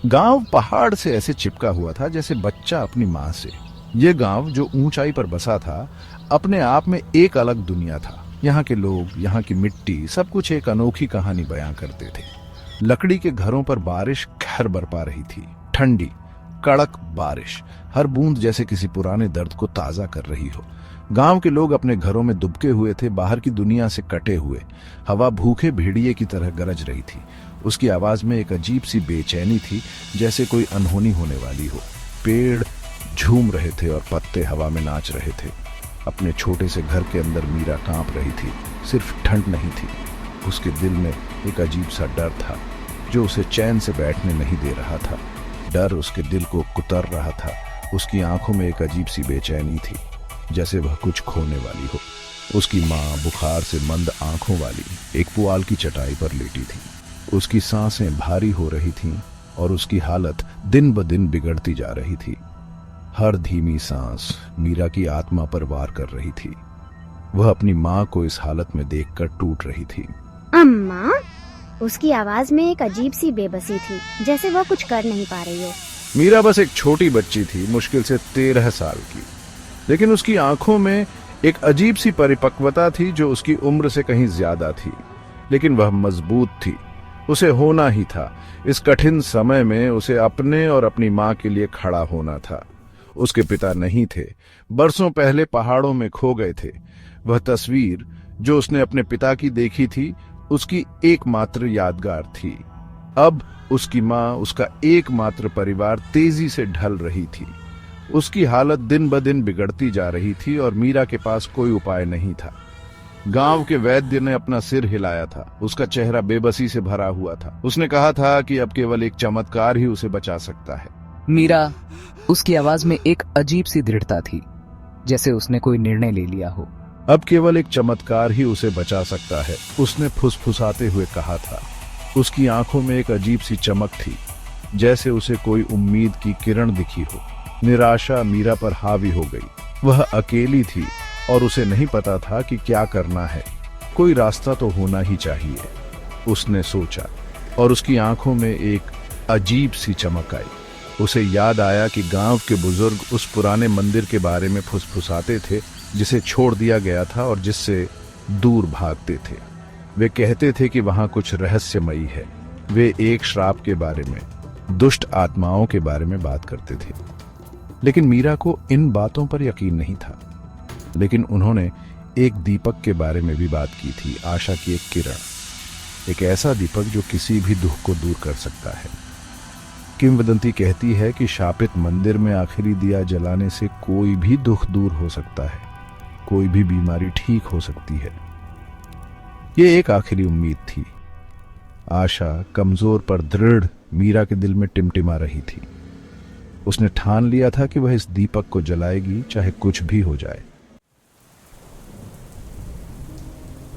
गांव पहाड़ से ऐसे चिपका हुआ था जैसे बच्चा अपनी माँ से। ये गांव जो ऊंचाई पर बसा था, अपने आप में एक अलग दुनिया था। यहाँ के लोग, यहाँ की मिट्टी, सब कुछ एक अनोखी कहानी बयां करते थे। लकड़ी के घरों पर बारिश कहर बरपा रही थी। ठंडी, कड़क बारिश, हर बूंद जैसे किसी पुराने दर्द को ताजा कर रही हो। गांव के लोग अपने घरों में दुबके हुए थे, बाहर की दुनिया से कटे हुए। हवा भूखे भेड़िए की तरह गरज रही थी। उसकी आवाज में एक अजीब सी बेचैनी थी, जैसे कोई अनहोनी होने वाली हो। पेड़ झूम रहे थे और पत्ते हवा में नाच रहे थे। अपने छोटे से घर के अंदर मीरा कांप रही थी। सिर्फ ठंड नहीं थी, उसके दिल में एक अजीब सा डर था जो उसे चैन से बैठने नहीं दे रहा था। डर उसके दिल को कुतर रहा था। उसकी आंखों में एक अजीब सी बेचैनी थी, जैसे वह कुछ खोने वाली हो। उसकी माँ बुखार से मंद आंखों वाली एक पुआल की चटाई पर लेटी थी। उसकी सांसें भारी हो रही थीं और उसकी हालत दिन ब दिन बिगड़ती जा रही थी। हर धीमी सांस मीरा की आत्मा पर वार कर रही थी। वह अपनी माँ को इस हालत में देखकर टूट रही थी। अम्मा, उसकी आवाज में एक अजीब सी बेबसी थी, जैसे वह कुछ कर नहीं पा रही हो। मीरा बस एक छोटी बच्ची थी, मुश्किल से 13 साल की, लेकिन उसकी आंखों में एक अजीब सी परिपक्वता थी जो उसकी उम्र से कहीं ज्यादा थी। लेकिन वह मजबूत थी। उसे होना ही था। इस कठिन समय में उसे अपने और अपनी माँ के लिए खड़ा होना था। उसके पिता नहीं थे, बरसों पहले पहाड़ों में खो गए थे। वह तस्वीर जो उसने अपने पिता की देखी थी, उसकी एकमात्र यादगार थी। अब उसकी माँ, उसका एकमात्र परिवार तेजी से ढल रही थी। उसकी हालत दिन ब दिन बिगड़ती जा रही थी और मीरा के पास कोई उपाय नहीं था। गांव के वैद्य ने अपना सिर हिलाया था। उसका चेहरा बेबसी से भरा हुआ था। उसने कहा था कि अब केवल एक चमत्कार ही उसे बचा सकता है। मीरा, उसकी आवाज में एक अजीब सी दृढ़ता थी, जैसे उसने कोई निर्णय ले लिया हो। अब केवल एक चमत्कार ही उसे बचा सकता है, उसने फुसफुसाते हुए कहा था। उसकी आंखों में एक अजीब सी चमक थी, जैसे उसे कोई उम्मीद की किरण दिखी हो। निराशा मीरा पर हावी हो गई। वह अकेली थी और उसे नहीं पता था कि क्या करना है। कोई रास्ता तो होना ही चाहिए, उसने सोचा, और उसकी आंखों में एक अजीब सी चमक आई। उसे याद आया कि गांव के बुजुर्ग उस पुराने मंदिर के बारे में फुसफुसाते थे, जिसे छोड़ दिया गया था और जिससे दूर भागते थे। वे कहते थे कि वहां कुछ रहस्यमयी है। वे एक श्राप के बारे में, दुष्ट आत्माओं के बारे में बात करते थे। लेकिन मीरा को इन बातों पर यकीन नहीं था। लेकिन उन्होंने एक दीपक के बारे में भी बात की थी, आशा की एक किरण, एक ऐसा दीपक जो किसी भी दुख को दूर कर सकता है। किंवदंती कहती है कि शापित मंदिर में आखिरी दिया जलाने से कोई भी दुख दूर हो सकता है, कोई भी बीमारी ठीक हो सकती है। ये एक आखिरी उम्मीद थी। आशा कमजोर पर दृढ़ मीरा के दिल में टिमटिमा रही थी। उसने ठान लिया था कि वह इस दीपक को जलाएगी, चाहे कुछ भी हो जाए।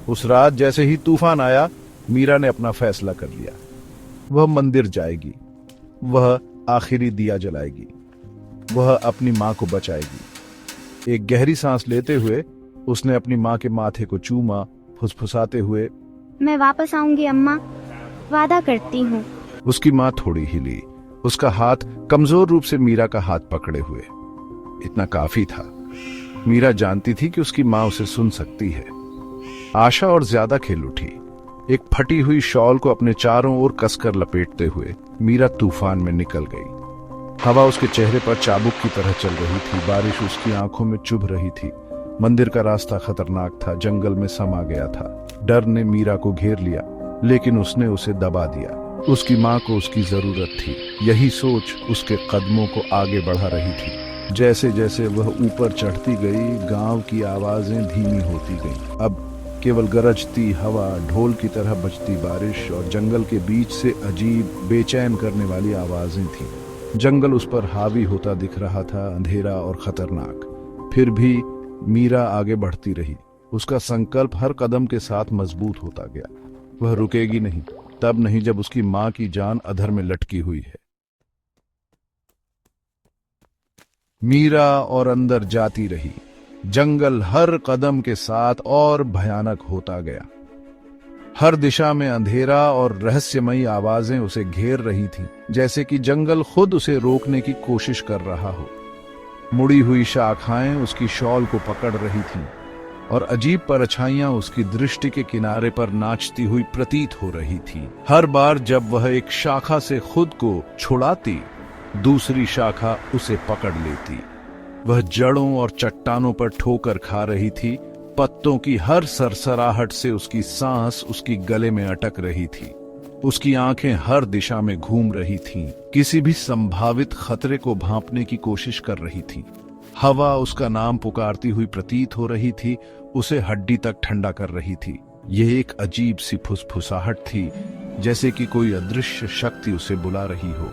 उस रात जैसे ही तूफान आया, मीरा ने अपना फैसला कर लिया। वह मंदिर जाएगी, वह आखिरी दिया जलाएगी, वह अपनी मां को बचाएगी। एक गहरी सांस लेते हुए उसने अपनी मां के माथे को चूमा, फुसफुसाते हुए, मैं वापस आऊंगी अम्मा, वादा करती हूँ। उसकी मां थोड़ी हिली। उसका हाथ कमजोर रूप से मीरा का हाथ पकड़े हुए। इतना काफी था। मीरा जानती थी कि उसकी मां उसे सुन सकती है। आशा और ज्यादा खेल उठी। एक फटी हुई शॉल को अपने चारों ओर कसकर लपेटते हुए मीरा तूफान में निकल गई। हवा उसके चेहरे पर चाबुक की तरह चल रही थी। बारिश उसकी आंखों में चुभ रही थी। मंदिर का रास्ता खतरनाक था, जंगल में समा गया था। डर ने मीरा को घेर लिया, लेकिन उसने उसे दबा दिया। उसकी मां को उसकी जरूरत थी। यही सोच उसके कदमों को आगे बढ़ा रही थी। जैसे जैसे वह ऊपर चढ़ती गई, गांव की आवाजें धीमी होती गईं। अब केवल गरजती हवा, ढोल की तरह बजती बारिश और जंगल के बीच से अजीब बेचैन करने वाली आवाजें थीं। जंगल उस पर हावी होता दिख रहा था, अंधेरा और खतरनाक। फिर भी मीरा आगे बढ़ती रही। उसका संकल्प हर कदम के साथ मजबूत होता गया। वह रुकेगी नहीं, तब नहीं जब उसकी मां की जान अधर में लटकी हुई है। मीरा और अंदर जाती रही। जंगल हर कदम के साथ और भयानक होता गया। हर दिशा में अंधेरा और रहस्यमयी आवाजें उसे घेर रही थीं, जैसे कि जंगल खुद उसे रोकने की कोशिश कर रहा हो। मुड़ी हुई शाखाएं उसकी शॉल को पकड़ रही थीं और अजीब परछाइयां उसकी दृष्टि के किनारे पर नाचती हुई प्रतीत हो रही थीं। हर बार जब वह एक शाखा से खुद को छुड़ाती, दूसरी शाखा उसे पकड़ लेती। वह जड़ों और चट्टानों पर ठोकर खा रही थी। पत्तों की हर सरसराहट से उसकी सांस उसकी गले में अटक रही थी। उसकी आंखें हर दिशा में घूम रही थीं, किसी भी संभावित खतरे को भांपने की कोशिश कर रही थी। हवा उसका नाम पुकारती हुई प्रतीत हो रही थी, उसे हड्डी तक ठंडा कर रही थी। यह एक अजीब सी फुसफुसाहट थी, जैसे कि कोई अदृश्य शक्ति उसे बुला रही हो।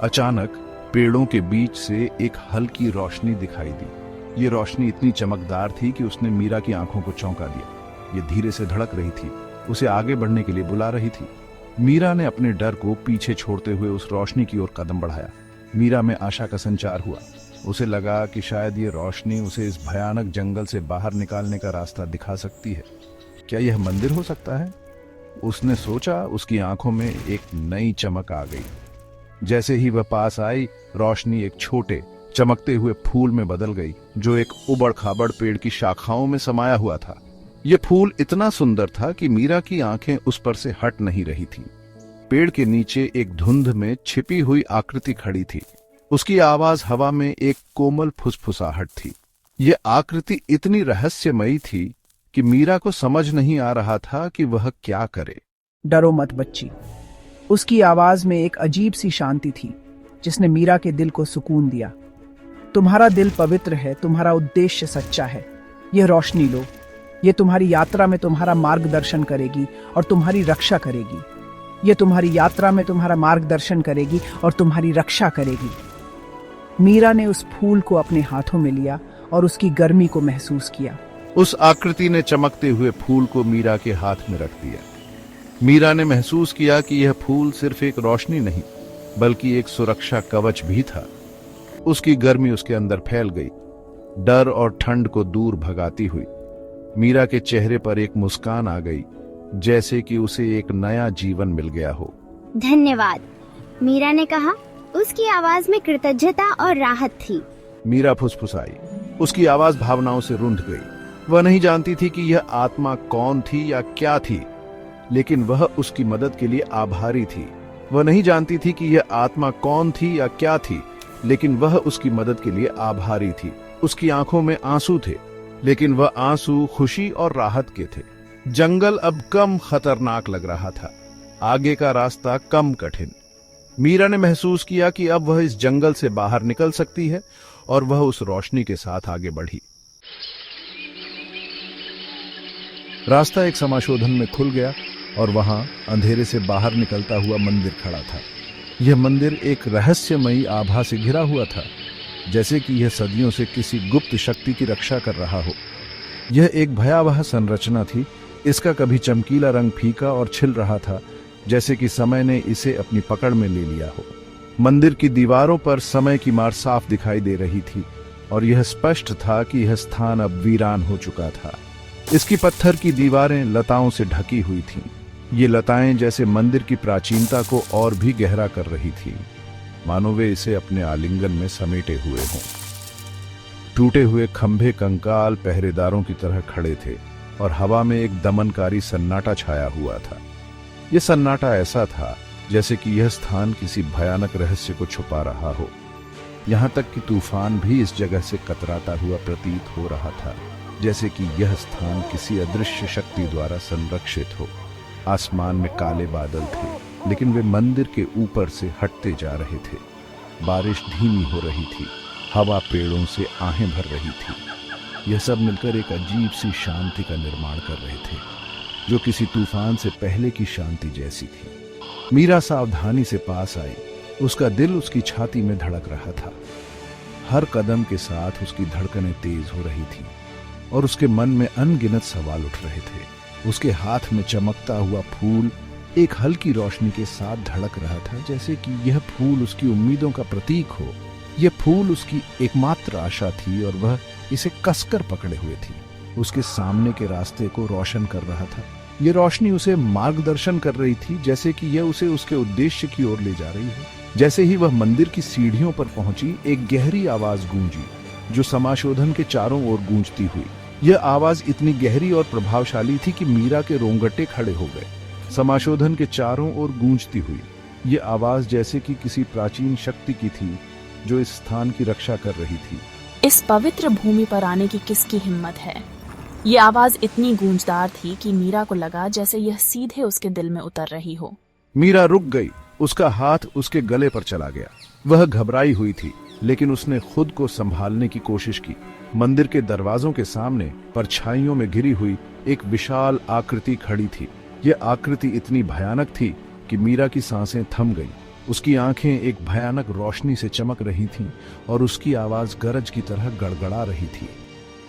अचानक पेड़ों के बीच से एक हल्की रोशनी दिखाई दी। ये रोशनी इतनी चमकदार थी कि उसने मीरा की आंखों को चौंका दिया। ये धीरे से धड़क रही थी, उसे आगे बढ़ने के लिए बुला रही थी। मीरा ने अपने डर को पीछे छोड़ते हुए उस रोशनी की ओर कदम बढ़ाया। मीरा में आशा का संचार हुआ। उसे लगा कि शायद ये रोशनी उसे इस भयानक जंगल से बाहर निकालने का रास्ता दिखा सकती है। क्या यह मंदिर हो सकता है? उसने सोचा। उसकी आंखों में एक नई चमक आ गई। जैसे ही वह पास आई, रोशनी एक छोटे चमकते हुए फूल में बदल गई, जो एक उबड़ खाबड़ पेड़ की शाखाओं में समाया हुआ था। यह फूल इतना सुंदर था कि मीरा की आंखें उस पर से हट नहीं रही थीं। पेड़ के नीचे एक धुंध में छिपी हुई आकृति खड़ी थी। उसकी आवाज हवा में एक कोमल फुसफुसाहट थी। यह आकृति इतनी रहस्यमयी थी कि मीरा को समझ नहीं आ रहा था कि वह क्या करे। डरो मत बच्ची। उसकी आवाज में एक अजीब सी शांति थी, जिसने मीरा के दिल को सुकून दिया। तुम्हारा दिल पवित्र है, तुम्हारा उद्देश्य सच्चा है। यह रोशनी लो, यह तुम्हारी यात्रा में तुम्हारा मार्गदर्शन करेगी और तुम्हारी रक्षा करेगी। यह तुम्हारी यात्रा में तुम्हारा मार्गदर्शन करेगी और तुम्हारी रक्षा करेगी। मीरा ने उस फूल को अपने हाथों में लिया और उसकी गर्मी को महसूस किया। उस आकृति ने चमकते हुए फूल को मीरा के हाथ में रख दिया। मीरा ने महसूस किया कि यह फूल सिर्फ एक रोशनी नहीं, बल्कि एक सुरक्षा कवच भी था। उसकी गर्मी उसके अंदर फैल गई, डर और ठंड को दूर भगाती हुई। मीरा के चेहरे पर एक मुस्कान आ गई, जैसे कि उसे एक नया जीवन मिल गया हो। धन्यवाद, मीरा ने कहा। उसकी आवाज में कृतज्ञता और राहत थी। मीरा फुसफुसाई। उसकी आवाज भावनाओं से रुंध गई। वह नहीं जानती थी कि यह आत्मा कौन थी या क्या थी, लेकिन वह उसकी मदद के लिए आभारी थी। वह नहीं जानती थी कि यह आत्मा कौन थी या क्या थी, लेकिन वह उसकी मदद के लिए आभारी थी। उसकी आंखों में आंसू थे, लेकिन वह आंसू खुशी और राहत के थे। जंगल अब कम खतरनाक लग रहा था, आगे का रास्ता कम कठिन। मीरा ने महसूस किया कि अब वह इस जंगल से बाहर निकल सकती है, और वह उस रोशनी के साथ आगे बढ़ी। रास्ता एक समाशोधन में खुल गया और वहां अंधेरे से बाहर निकलता हुआ मंदिर खड़ा था। यह मंदिर एक रहस्यमयी आभा से घिरा हुआ था, जैसे कि यह सदियों से किसी गुप्त शक्ति की रक्षा कर रहा हो। यह एक भयावह संरचना थी। इसका कभी चमकीला रंग फीका और छिल रहा था, जैसे कि समय ने इसे अपनी पकड़ में ले लिया हो। मंदिर की दीवारों पर समय की मार साफ दिखाई दे रही थी, और यह स्पष्ट था कि यह स्थान अब वीरान हो चुका था। इसकी पत्थर की दीवारें लताओं से ढकी हुई थीं। ये लताएं जैसे मंदिर की प्राचीनता को और भी गहरा कर रही थीं, मानो वे इसे अपने आलिंगन में समेटे हुए हों। टूटे हुए खंभे कंकाल पहरेदारों की तरह खड़े थे, और हवा में एक दमनकारी सन्नाटा छाया हुआ था। यह सन्नाटा ऐसा था जैसे कि यह स्थान किसी भयानक रहस्य को छुपा रहा हो। यहां तक कि तूफान भी इस जगह से कतराता हुआ प्रतीत हो रहा था, जैसे कि यह स्थान किसी अदृश्य शक्ति द्वारा संरक्षित हो। आसमान में काले बादल थे, लेकिन वे मंदिर के ऊपर से हटते जा रहे थे। बारिश धीमी हो रही थी, हवा पेड़ों से आहें भर रही थी। यह सब मिलकर एक अजीब सी शांति का निर्माण कर रहे थे, जो किसी तूफान से पहले की शांति जैसी थी। मीरा सावधानी से पास आई। उसका दिल उसकी छाती में धड़क रहा था। हर कदम के साथ उसकी धड़कनें तेज हो रही थीं, और उसके मन में अनगिनत सवाल उठ रहे थे। उसके हाथ में चमकता हुआ फूल एक हल्की रोशनी के साथ धड़क रहा था, जैसे कि यह फूल उसकी उम्मीदों का प्रतीक हो। यह फूल उसकी एकमात्र आशा थी, और वह इसे कसकर पकड़े हुए थी। उसके सामने के रास्ते को रोशन कर रहा था। ये रोशनी उसे मार्गदर्शन कर रही थी, जैसे कि यह उसे उसके उद्देश्य की ओर ले जा रही हो। जैसे ही वह मंदिर की सीढ़ियों पर पहुंची, एक गहरी आवाज गूंजी जो समाशोधन के चारों ओर गूंजती हुई। यह आवाज इतनी गहरी और प्रभावशाली थी कि मीरा के रोंगटे खड़े हो गए। समाशोधन के चारों ओर गूंजती हुई यह आवाज जैसे कि किसी प्राचीन शक्ति की थी जो इस स्थान की रक्षा कर रही थी। इस पवित्र भूमि पर आने की किसकी हिम्मत है? ये आवाज इतनी गूंजदार थी कि मीरा को लगा जैसे यह सीधे उसके दिल में उतर रही हो। मीरा रुक गई, उसका हाथ उसके गले पर चला गया। वह घबराई हुई थी, लेकिन उसने खुद को संभालने की कोशिश की। मंदिर के दरवाजों के सामने परछाइयों में घिरी हुई एक विशाल आकृति खड़ी थी। यह आकृति इतनी भयानक थी कि मीरा की सांसें थम गईं। उसकी आंखें एक भयानक रोशनी से चमक रही थीं और उसकी आवाज गरज की तरह गड़गड़ा रही थी।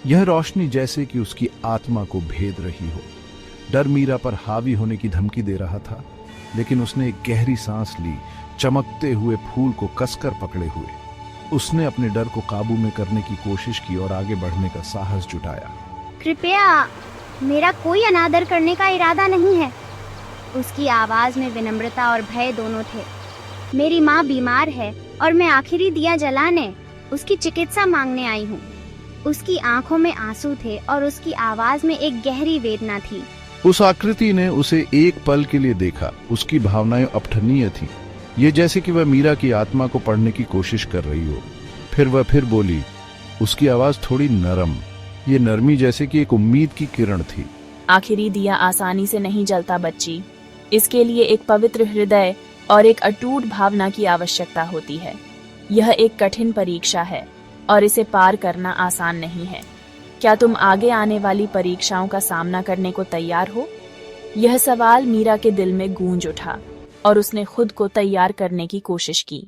यह रोशनी जैसे कि उसकी आत्मा को भेद रही हो। डर मीरा पर हावी होने की धमकी दे रहा था, लेकिन उसने एक गहरी सांस ली, चमकते हुए फूल को कसकर पकड़े हुए। उसने अपने डर को काबू में करने की कोशिश की और आगे बढ़ने का साहस जुटाया। कृपया, मेरा कोई अनादर करने का इरादा नहीं है। उसकी आवाज में विनम्रता और भय दोनों थे। मेरी माँ बीमार है और मैं आखिरी दिया जलाने उसकी चिकित्सा मांगने आई हूँ। उसकी आंखों में आंसू थे और उसकी आवाज में एक गहरी वेदना थी। उस आकृति ने उसे एक पल के लिए देखा। उसकी भावनाएं अपठनीय थीं। ये जैसे कि वह मीरा की आत्मा को पढ़ने की कोशिश कर रही हो। फिर वह फिर बोली। उसकी आवाज थोड़ी नरम, ये नरमी जैसे कि एक उम्मीद की किरण थी। आखिरी दिया आसानी से नहीं जलता बच्ची। इसके लिए एक पवित्र हृदय और एक अटूट भावना की आवश्यकता होती है। यह एक कठिन परीक्षा है और इसे पार करना आसान नहीं है। क्या तुम आगे आने वाली परीक्षाओं का सामना करने को तैयार हो? यह सवाल मीरा के दिल में गूंज उठा और उसने खुद को तैयार करने की कोशिश की।